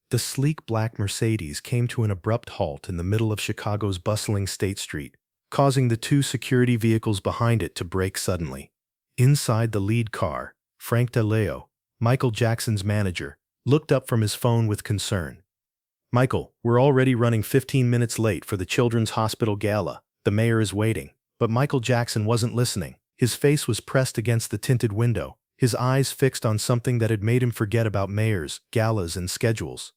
The sleek black Mercedes came to an abrupt halt in the middle of Chicago's bustling State Street, causing the two security vehicles behind it to brake suddenly. Inside the lead car, Frank DeLeo, Michael Jackson's manager, looked up from his phone with concern. "Michael, we're already running 15 minutes late for the Children's Hospital Gala. The mayor is waiting." But Michael Jackson wasn't listening. His face was pressed against the tinted window, his eyes fixed on something that had made him forget about mayors, galas, and schedules.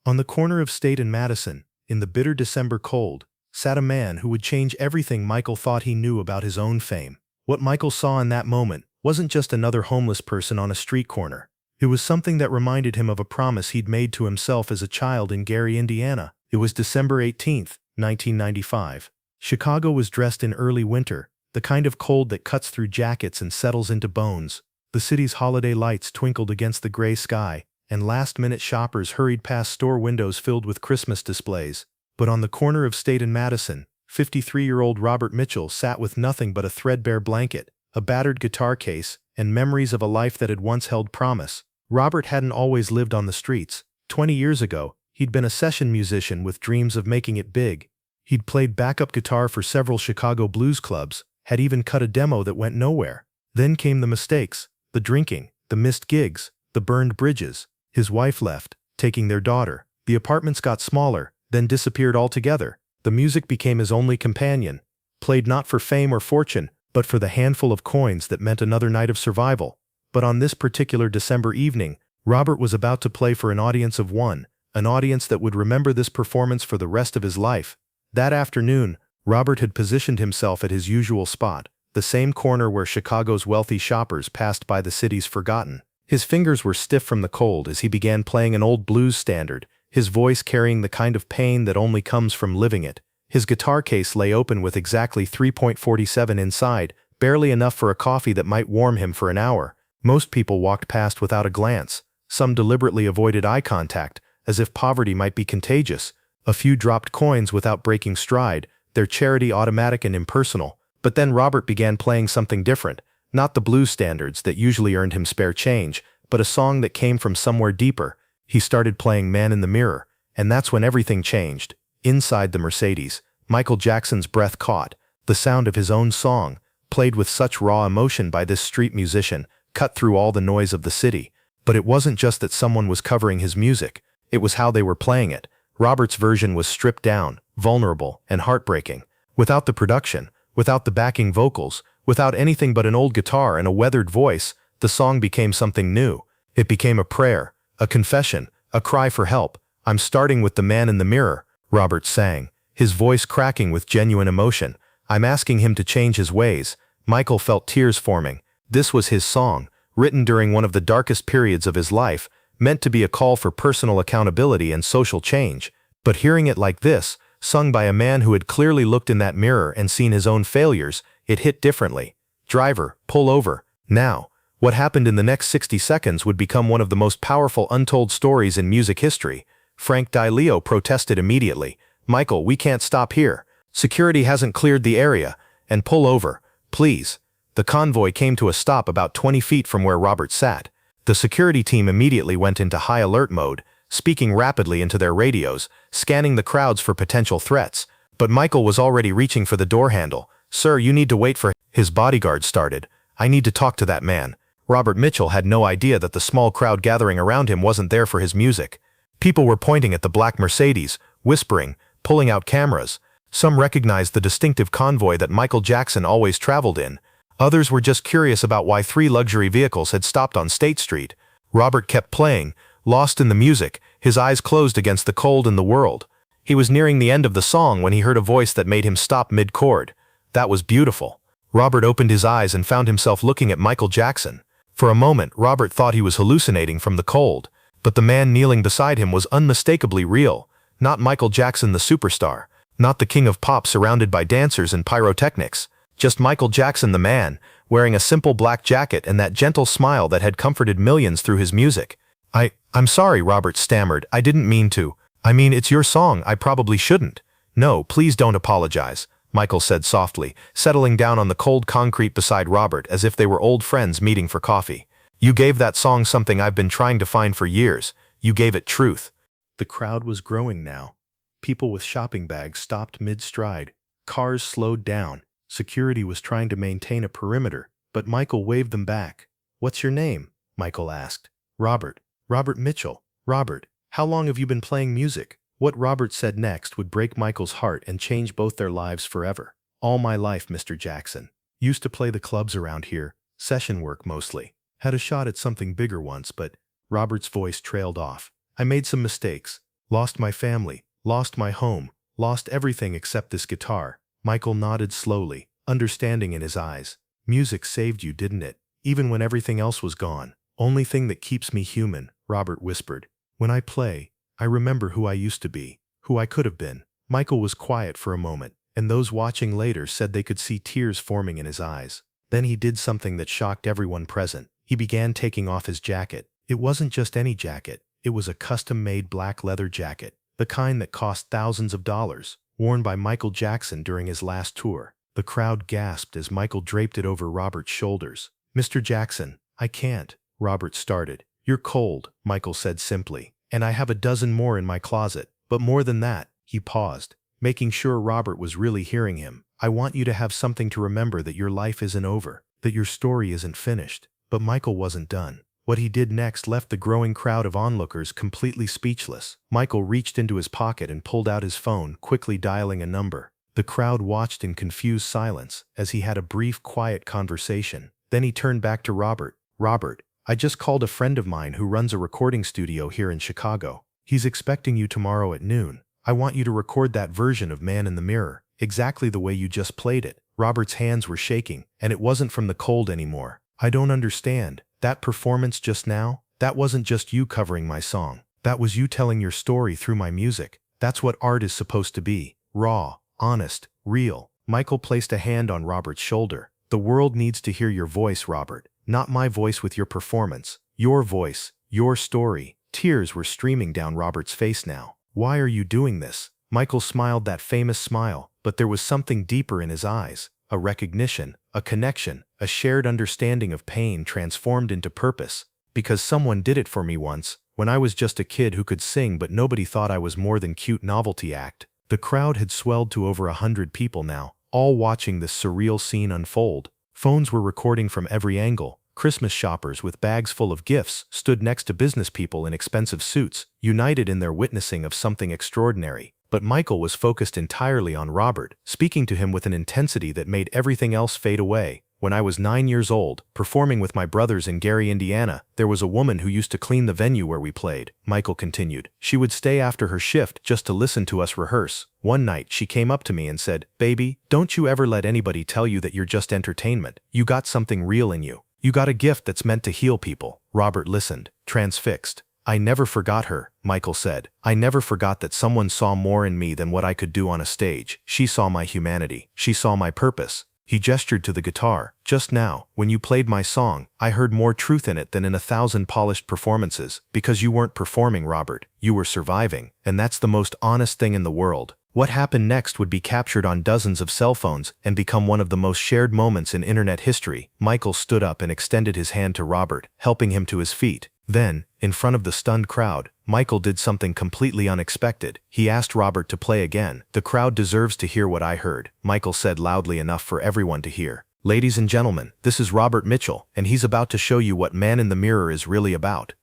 On the corner of State and Madison, in the bitter December cold, sat a man who would change everything Michael thought he knew about his own fame. What Michael saw in that moment wasn't just another homeless person on a street corner. It was something that reminded him of a promise he'd made to himself as a child in Gary, Indiana. It was December 18th, 1995. Chicago was dressed in early winter, the kind of cold that cuts through jackets and settles into bones. The city's holiday lights twinkled against the gray sky, and last-minute shoppers hurried past store windows filled with Christmas displays. But on the corner of State and Madison, 53-year-old Robert Mitchell sat with nothing but a threadbare blanket, a battered guitar case, and memories of a life that had once held promise. Robert hadn't always lived on the streets. 20 years ago, he'd been a session musician with dreams of making it big. He'd played backup guitar for several Chicago blues clubs, had even cut a demo that went nowhere. Then came the mistakes, the drinking, the missed gigs, the burned bridges. His wife left, taking their daughter. The apartments got smaller, then disappeared altogether. The music became his only companion, played not for fame or fortune, but for the handful of coins that meant another night of survival. But on this particular December evening, Robert was about to play for an audience of one, an audience that would remember this performance for the rest of his life. That afternoon, Robert had positioned himself at his usual spot, the same corner where Chicago's wealthy shoppers passed by the city's forgotten. His fingers were stiff from the cold as he began playing an old blues standard, his voice carrying the kind of pain that only comes from living it. His guitar case lay open with exactly 3.47 inside, barely enough for a coffee that might warm him for an hour. Most people walked past without a glance. Some deliberately avoided eye contact, as if poverty might be contagious. A few dropped coins without breaking stride, their charity automatic and impersonal. But then Robert began playing something different, not the blues standards that usually earned him spare change, but a song that came from somewhere deeper. He started playing Man in the Mirror, and that's when everything changed. Inside the Mercedes, Michael Jackson's breath caught. The sound of his own song, played with such raw emotion by this street musician, cut through all the noise of the city. But it wasn't just that someone was covering his music, it was how they were playing it. Robert's version was stripped down, vulnerable, and heartbreaking. Without the production, without the backing vocals, without anything but an old guitar and a weathered voice, the song became something new. It became a prayer, a confession, a cry for help. "I'm starting with the Man in the Mirror," Robert sang, his voice cracking with genuine emotion. "I'm asking him to change his ways." Michael felt tears forming. This was his song, written during one of the darkest periods of his life, meant to be a call for personal accountability and social change. But hearing it like this, sung by a man who had clearly looked in that mirror and seen his own failures, it hit differently. "Driver, pull over, now." What happened in the next 60 seconds would become one of the most powerful untold stories in music history. Frank DeLeo protested immediately. "Michael, we can't stop here. Security hasn't cleared the area. And pull over, please." The convoy came to a stop about 20 feet from where Robert sat. The security team immediately went into high alert mode, speaking rapidly into their radios, scanning the crowds for potential threats. But Michael was already reaching for the door handle. "Sir, you need to wait for..." His bodyguard started. "I need to talk to that man." Robert Mitchell had no idea that the small crowd gathering around him wasn't there for his music. People were pointing at the black Mercedes, whispering, pulling out cameras. Some recognized the distinctive convoy that Michael Jackson always traveled in. Others were just curious about why 3 luxury vehicles had stopped on State Street. Robert kept playing, lost in the music, his eyes closed against the cold and the world. He was nearing the end of the song when he heard a voice that made him stop mid-chord. That was beautiful. Robert opened his eyes and found himself looking at Michael Jackson. For a moment, Robert thought he was hallucinating from the cold, but the man kneeling beside him was unmistakably real. Not Michael Jackson the superstar, not the king of pop surrounded by dancers and pyrotechnics. Just Michael Jackson the man, wearing a simple black jacket and that gentle smile that had comforted millions through his music. I'm sorry," Robert stammered. "I didn't mean to. I mean, it's your song, I probably shouldn't." "No, please don't apologize," Michael said softly, settling down on the cold concrete beside Robert as if they were old friends meeting for coffee. "You gave that song something I've been trying to find for years. You gave it truth." The crowd was growing now. People with shopping bags stopped mid-stride. Cars slowed down. Security was trying to maintain a perimeter, but Michael waved them back. "What's your name?" Michael asked. "Robert. Robert Mitchell." "Robert, how long have you been playing music?" What Robert said next would break Michael's heart and change both their lives forever. "All my life, Mr. Jackson. Used to play the clubs around here, session work mostly. Had a shot at something bigger once, but—" Robert's voice trailed off. "I made some mistakes. Lost my family, lost my home, lost everything except this guitar." Michael nodded slowly, understanding in his eyes. "Music saved you, didn't it? Even when everything else was gone." "Only thing that keeps me human," Robert whispered. "When I play, I remember who I used to be, who I could have been." Michael was quiet for a moment, and those watching later said they could see tears forming in his eyes. Then he did something that shocked everyone present. He began taking off his jacket. It wasn't just any jacket. It was a custom-made black leather jacket, the kind that cost thousands of dollars, worn by Michael Jackson during his last tour. The crowd gasped as Michael draped it over Robert's shoulders. "Mr. Jackson, I can't," Robert started. "You're cold," Michael said simply, "and I have a dozen more in my closet. But more than that," he paused, making sure Robert was really hearing him. "I want you to have something to remember, that your life isn't over, that your story isn't finished." But Michael wasn't done. What he did next left the growing crowd of onlookers completely speechless. Michael reached into his pocket and pulled out his phone, quickly dialing a number. The crowd watched in confused silence as he had a brief, quiet conversation. Then he turned back to Robert. "Robert, I just called a friend of mine who runs a recording studio here in Chicago. He's expecting you tomorrow at noon. I want you to record that version of Man in the Mirror, exactly the way you just played it." Robert's hands were shaking, and it wasn't from the cold anymore. "I don't understand. That performance just now, that wasn't just you covering my song. That was you telling your story through my music. That's what art is supposed to be. Raw, honest, real." Michael placed a hand on Robert's shoulder. "The world needs to hear your voice, Robert. Not my voice with your performance. Your voice, your story." Tears were streaming down Robert's face now. "Why are you doing this?" Michael smiled that famous smile, but there was something deeper in his eyes. A recognition, a connection, a shared understanding of pain transformed into purpose. "Because someone did it for me once, when I was just a kid who could sing but nobody thought I was more than cute novelty act." The crowd had swelled to over 100 people now, all watching this surreal scene unfold. Phones were recording from every angle. Christmas shoppers with bags full of gifts stood next to business people in expensive suits, united in their witnessing of something extraordinary. But Michael was focused entirely on Robert, speaking to him with an intensity that made everything else fade away. "When I was 9 years old, performing with my brothers in Gary, Indiana, there was a woman who used to clean the venue where we played," Michael continued. "She would stay after her shift just to listen to us rehearse. One night, she came up to me and said, 'Baby, don't you ever let anybody tell you that you're just entertainment. You got something real in you. You got a gift that's meant to heal people.'" Robert listened, transfixed. "I never forgot her," Michael said. "I never forgot that someone saw more in me than what I could do on a stage. She saw my humanity. She saw my purpose." He gestured to the guitar. "Just now, when you played my song, I heard more truth in it than in 1,000 polished performances. Because you weren't performing, Robert. You were surviving. And that's the most honest thing in the world." What happened next would be captured on dozens of cell phones and become one of the most shared moments in internet history. Michael stood up and extended his hand to Robert, helping him to his feet. Then, in front of the stunned crowd, Michael did something completely unexpected. He asked Robert to play again. "The crowd deserves to hear what I heard," Michael said loudly enough for everyone to hear. "Ladies and gentlemen, this is Robert Mitchell, and he's about to show you what Man in the Mirror is really about."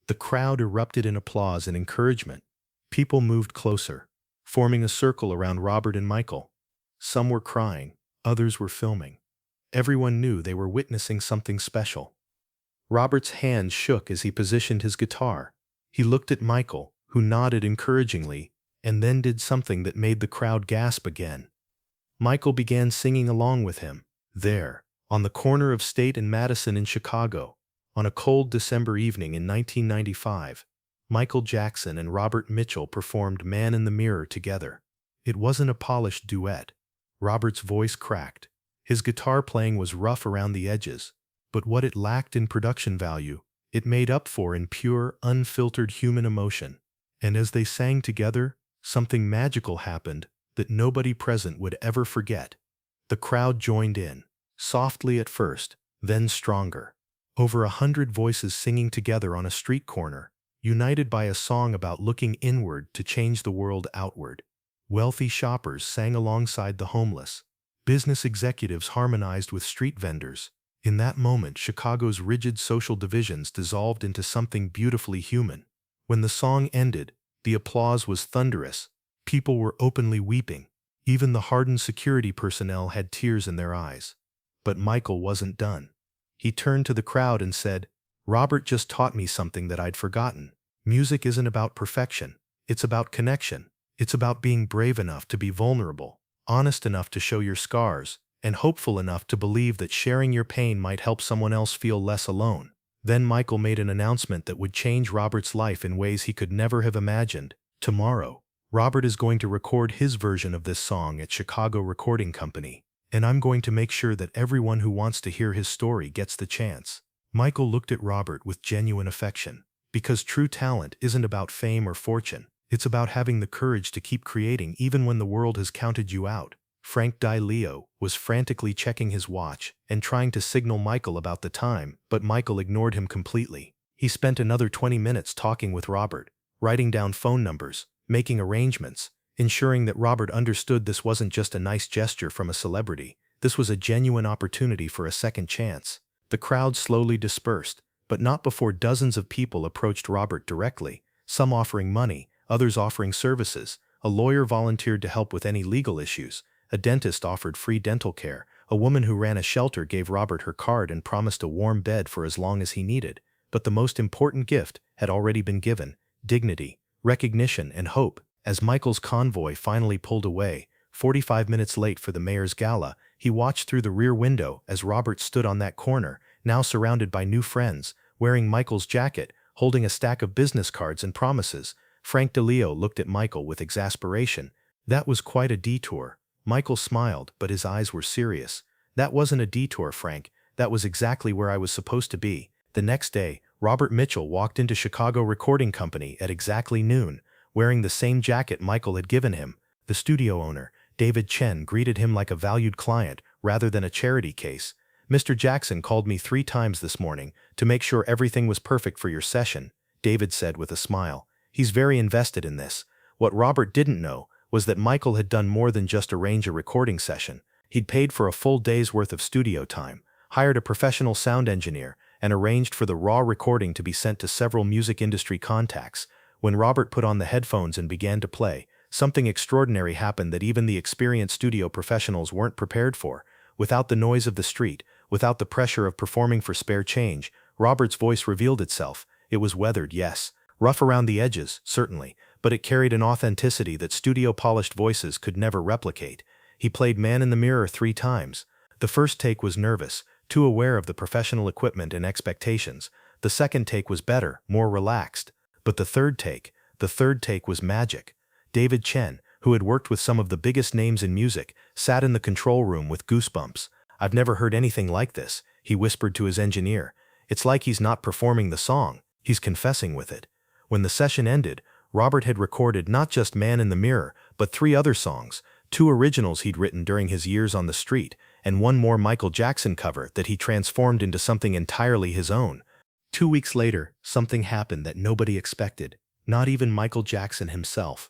The crowd erupted in applause and encouragement. People moved closer, forming a circle around Robert and Michael. Some were crying, others were filming. Everyone knew they were witnessing something special. Robert's hands shook as he positioned his guitar. He looked at Michael, who nodded encouragingly, and then did something that made the crowd gasp again. Michael began singing along with him. There, on the corner of State and Madison in Chicago, on a cold December evening in 1995, Michael Jackson and Robert Mitchell performed Man in the Mirror together. It wasn't a polished duet. Robert's voice cracked. His guitar playing was rough around the edges, but what it lacked in production value, it made up for in pure, unfiltered human emotion. And as they sang together, something magical happened that nobody present would ever forget. The crowd joined in, softly at first, then stronger. Over 100 voices singing together on a street corner, united by a song about looking inward to change the world outward. Wealthy shoppers sang alongside the homeless. Business executives harmonized with street vendors. In that moment, Chicago's rigid social divisions dissolved into something beautifully human. When the song ended, the applause was thunderous. People were openly weeping. Even the hardened security personnel had tears in their eyes. But Michael wasn't done. He turned to the crowd and said, "Robert just taught me something that I'd forgotten. Music isn't about perfection. It's about connection. It's about being brave enough to be vulnerable, honest enough to show your scars, and hopeful enough to believe that sharing your pain might help someone else feel less alone." Then Michael made an announcement that would change Robert's life in ways he could never have imagined. Tomorrow, Robert is going to record his version of this song at Chicago Recording Company, and I'm going to make sure that everyone who wants to hear his story gets the chance. Michael looked at Robert with genuine affection, because true talent isn't about fame or fortune. It's about having the courage to keep creating even when the world has counted you out. Frank DiLeo was frantically checking his watch and trying to signal Michael about the time, but Michael ignored him completely. He spent another 20 minutes talking with Robert, writing down phone numbers, making arrangements, ensuring that Robert understood this wasn't just a nice gesture from a celebrity. This was a genuine opportunity for a second chance. The crowd slowly dispersed, but not before dozens of people approached Robert directly, some offering money, others offering services. A lawyer volunteered to help with any legal issues. A dentist offered free dental care. A woman who ran a shelter gave Robert her card and promised a warm bed for as long as he needed. But the most important gift had already been given: dignity, recognition, and hope. As Michael's convoy finally pulled away, 45 minutes late for the mayor's gala, he watched through the rear window as Robert stood on that corner, now surrounded by new friends, wearing Michael's jacket, holding a stack of business cards and promises. Frank DiLeo looked at Michael with exasperation. "That was quite a detour." Michael smiled, but his eyes were serious. "That wasn't a detour, Frank. That was exactly where I was supposed to be." The next day, Robert Mitchell walked into Chicago Recording Company at exactly noon, wearing the same jacket Michael had given him. The studio owner, David Chen, greeted him like a valued client rather than a charity case. "Mr. Jackson called me 3 times this morning to make sure everything was perfect for your session," David said with a smile. "He's very invested in this." What Robert didn't know was that Michael had done more than just arrange a recording session. He'd paid for a full day's worth of studio time, hired a professional sound engineer, and arranged for the raw recording to be sent to several music industry contacts. When Robert put on the headphones and began to play, something extraordinary happened that even the experienced studio professionals weren't prepared for. Without the noise of the street, without the pressure of performing for spare change, Robert's voice revealed itself. It was weathered, yes, rough around the edges, certainly, but it carried an authenticity that studio-polished voices could never replicate. He played Man in the Mirror 3 times. The first take was nervous, too aware of the professional equipment and expectations. The second take was better, more relaxed. But the third take was magic. David Chen, who had worked with some of the biggest names in music, sat in the control room with goosebumps. "I've never heard anything like this," he whispered to his engineer. "It's like he's not performing the song, he's confessing with it." When the session ended, Robert had recorded not just Man in the Mirror, but 3 other songs, 2 originals he'd written during his years on the street, and 1 more Michael Jackson cover that he transformed into something entirely his own. 2 weeks later, something happened that nobody expected, not even Michael Jackson himself.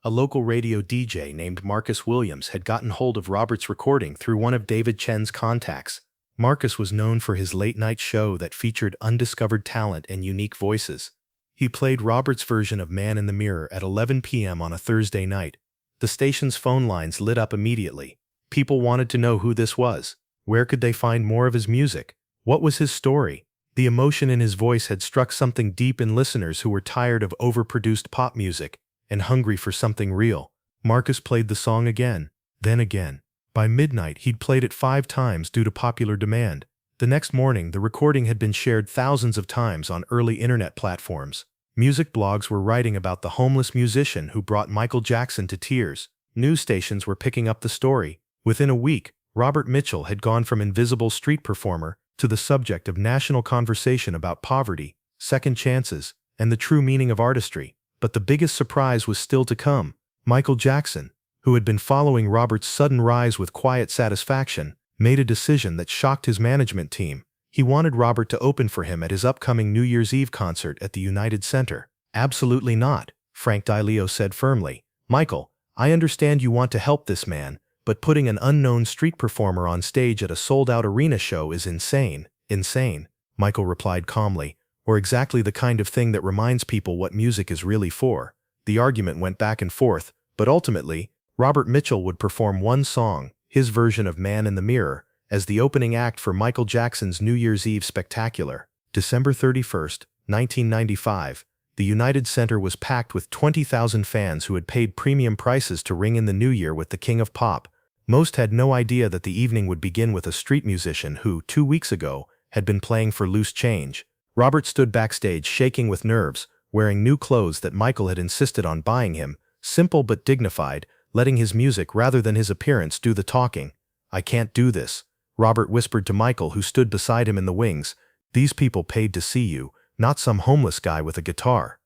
A local radio DJ named Marcus Williams had gotten hold of Robert's recording through one of David Chen's contacts. Marcus was known for his late-night show that featured undiscovered talent and unique voices. He played Robert's version of Man in the Mirror at 11 p.m. on a Thursday night. The station's phone lines lit up immediately. People wanted to know who this was. Where could they find more of his music? What was his story? The emotion in his voice had struck something deep in listeners who were tired of overproduced pop music and hungry for something real. Marcus played the song again, then again. By midnight, he'd played it 5 times due to popular demand. The next morning, the recording had been shared thousands of times on early internet platforms. Music blogs were writing about the homeless musician who brought Michael Jackson to tears. News stations were picking up the story. Within a week, Robert Mitchell had gone from invisible street performer to the subject of national conversation about poverty, second chances, and the true meaning of artistry. But the biggest surprise was still to come. Michael Jackson, who had been following Robert's sudden rise with quiet satisfaction, made a decision that shocked his management team. He wanted Robert to open for him at his upcoming New Year's Eve concert at the United Center. "Absolutely not," Frank DiLeo said firmly. "Michael, I understand you want to help this man, but putting an unknown street performer on stage at a sold-out arena show is insane." "Insane," Michael replied calmly, "or exactly the kind of thing that reminds people what music is really for." The argument went back and forth, but ultimately, Robert Mitchell would perform one song, his version of Man in the Mirror, as the opening act for Michael Jackson's New Year's Eve spectacular. December 31st, 1995, the United Center was packed with 20,000 fans who had paid premium prices to ring in the new year with the King of Pop. Most had no idea that the evening would begin with a street musician who, 2 weeks ago, had been playing for loose change. Robert stood backstage shaking with nerves, wearing new clothes that Michael had insisted on buying him, simple but dignified, letting his music rather than his appearance do the talking. "I can't do this," Robert whispered to Michael, who stood beside him in the wings. "These people paid to see you, not some homeless guy with a guitar."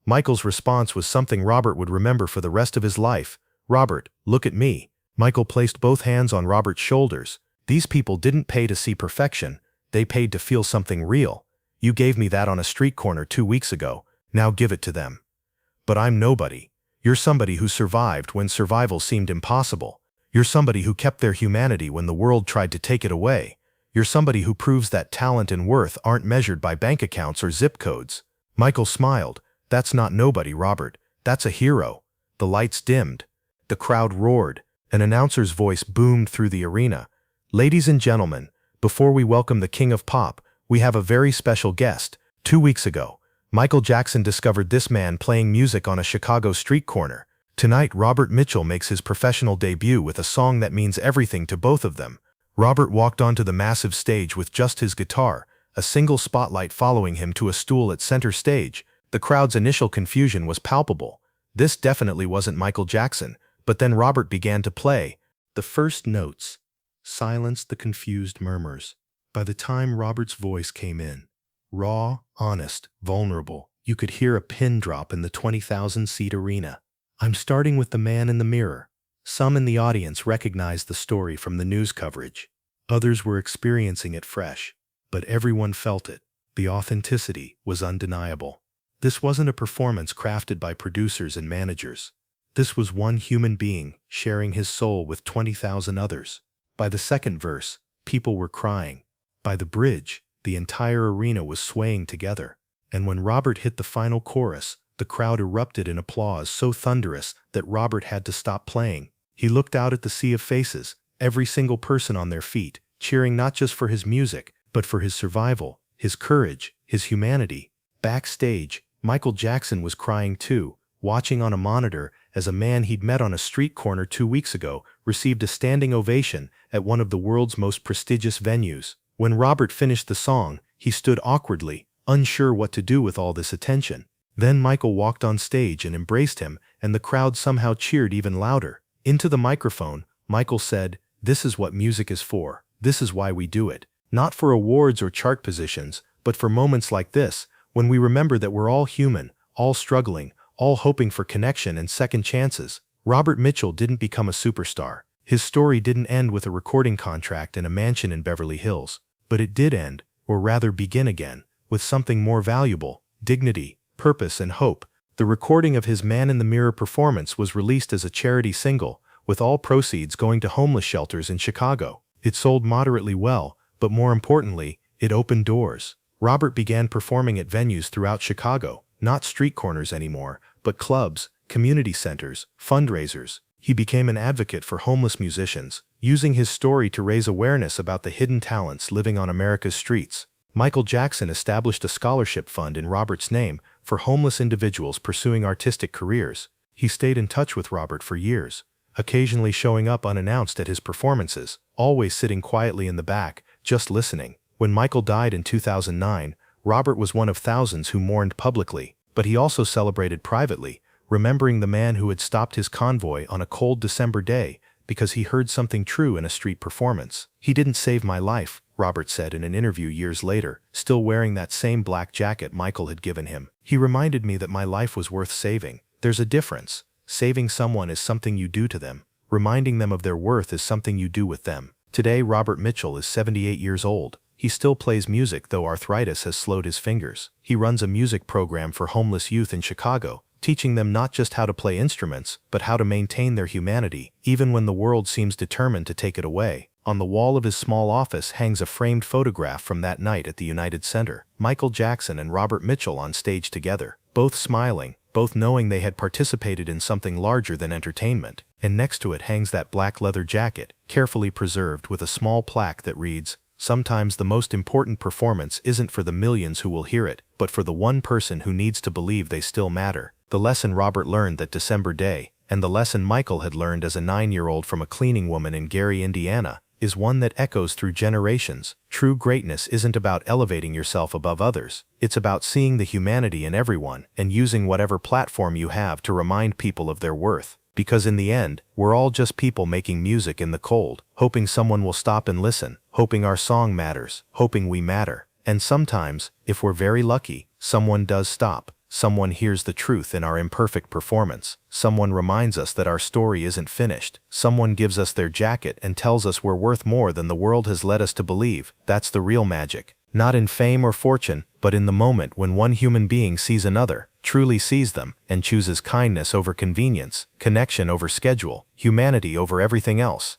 Michael's response was something Robert would remember for the rest of his life. "Robert, look at me." Michael placed both hands on Robert's shoulders. "These people didn't pay to see perfection. They paid to feel something real. You gave me that on a street corner 2 weeks ago. Now give it to them." "But I'm nobody. You're somebody who survived when survival seemed impossible. You're somebody who kept their humanity when the world tried to take it away. You're somebody who proves that talent and worth aren't measured by bank accounts or zip codes." Michael smiled. "That's not nobody, Robert. That's a hero." The lights dimmed. The crowd roared. An announcer's voice boomed through the arena. "Ladies and gentlemen, before we welcome the King of Pop, we have a very special guest. 2 weeks ago, Michael Jackson discovered this man playing music on a Chicago street corner. Tonight, Robert Mitchell makes his professional debut with a song that means everything to both of them." Robert walked onto the massive stage with just his guitar, a single spotlight following him to a stool at center stage. The crowd's initial confusion was palpable. This definitely wasn't Michael Jackson, but then Robert began to play. The first notes silenced the confused murmurs. By the time Robert's voice came in, raw, honest, vulnerable, you could hear a pin drop in the 20,000-seat arena. "I'm starting with the Man in the Mirror." Some in the audience recognized the story from the news coverage. Others were experiencing it fresh, but everyone felt it. The authenticity was undeniable. This wasn't a performance crafted by producers and managers. This was one human being sharing his soul with 20,000 others. By the second verse, people were crying. By the bridge, the entire arena was swaying together. And when Robert hit the final chorus, the crowd erupted in applause so thunderous that Robert had to stop playing. He looked out at the sea of faces, every single person on their feet, cheering not just for his music, but for his survival, his courage, his humanity. Backstage, Michael Jackson was crying too, watching on a monitor as a man he'd met on a street corner 2 weeks ago received a standing ovation at one of the world's most prestigious venues. When Robert finished the song, he stood awkwardly, unsure what to do with all this attention. Then Michael walked on stage and embraced him, and the crowd somehow cheered even louder. Into the microphone, Michael said, "This is what music is for. This is why we do it. Not for awards or chart positions, but for moments like this, when we remember that we're all human, all struggling, all hoping for connection and second chances." Robert Mitchell didn't become a superstar. His story didn't end with a recording contract and a mansion in Beverly Hills. But it did end, or rather begin again, with something more valuable: dignity, purpose, and hope. The recording of his Man in the Mirror performance was released as a charity single, with all proceeds going to homeless shelters in Chicago. It sold moderately well, but more importantly, it opened doors. Robert began performing at venues throughout Chicago, not street corners anymore, but clubs, community centers, fundraisers. He became an advocate for homeless musicians, using his story to raise awareness about the hidden talents living on America's streets. Michael Jackson established a scholarship fund in Robert's name for homeless individuals pursuing artistic careers. He stayed in touch with Robert for years, occasionally showing up unannounced at his performances, always sitting quietly in the back, just listening. When Michael died in 2009, Robert was one of thousands who mourned publicly, but he also celebrated privately, remembering the man who had stopped his convoy on a cold December day because he heard something true in a street performance. "He didn't save my life," Robert said in an interview years later, still wearing that same black jacket Michael had given him. "He reminded me that my life was worth saving. There's a difference. Saving someone is something you do to them. Reminding them of their worth is something you do with them." Today, Robert Mitchell is 78 years old. He still plays music though arthritis has slowed his fingers. He runs a music program for homeless youth in Chicago, teaching them not just how to play instruments, but how to maintain their humanity, even when the world seems determined to take it away. On the wall of his small office hangs a framed photograph from that night at the United Center. Michael Jackson and Robert Mitchell on stage together, both smiling, both knowing they had participated in something larger than entertainment. And next to it hangs that black leather jacket, carefully preserved with a small plaque that reads, "Sometimes the most important performance isn't for the millions who will hear it, but for the one person who needs to believe they still matter." The lesson Robert learned that December day, and the lesson Michael had learned as a 9-year-old from a cleaning woman in Gary, Indiana, is one that echoes through generations. True greatness isn't about elevating yourself above others. It's about seeing the humanity in everyone and using whatever platform you have to remind people of their worth. Because in the end, we're all just people making music in the cold, hoping someone will stop and listen, hoping our song matters, hoping we matter. And sometimes, if we're very lucky, someone does stop. Someone hears the truth in our imperfect performance. Someone reminds us that our story isn't finished. Someone gives us their jacket and tells us we're worth more than the world has led us to believe. That's the real magic. Not in fame or fortune, but in the moment when one human being sees another, truly sees them, and chooses kindness over convenience, connection over schedule, humanity over everything else.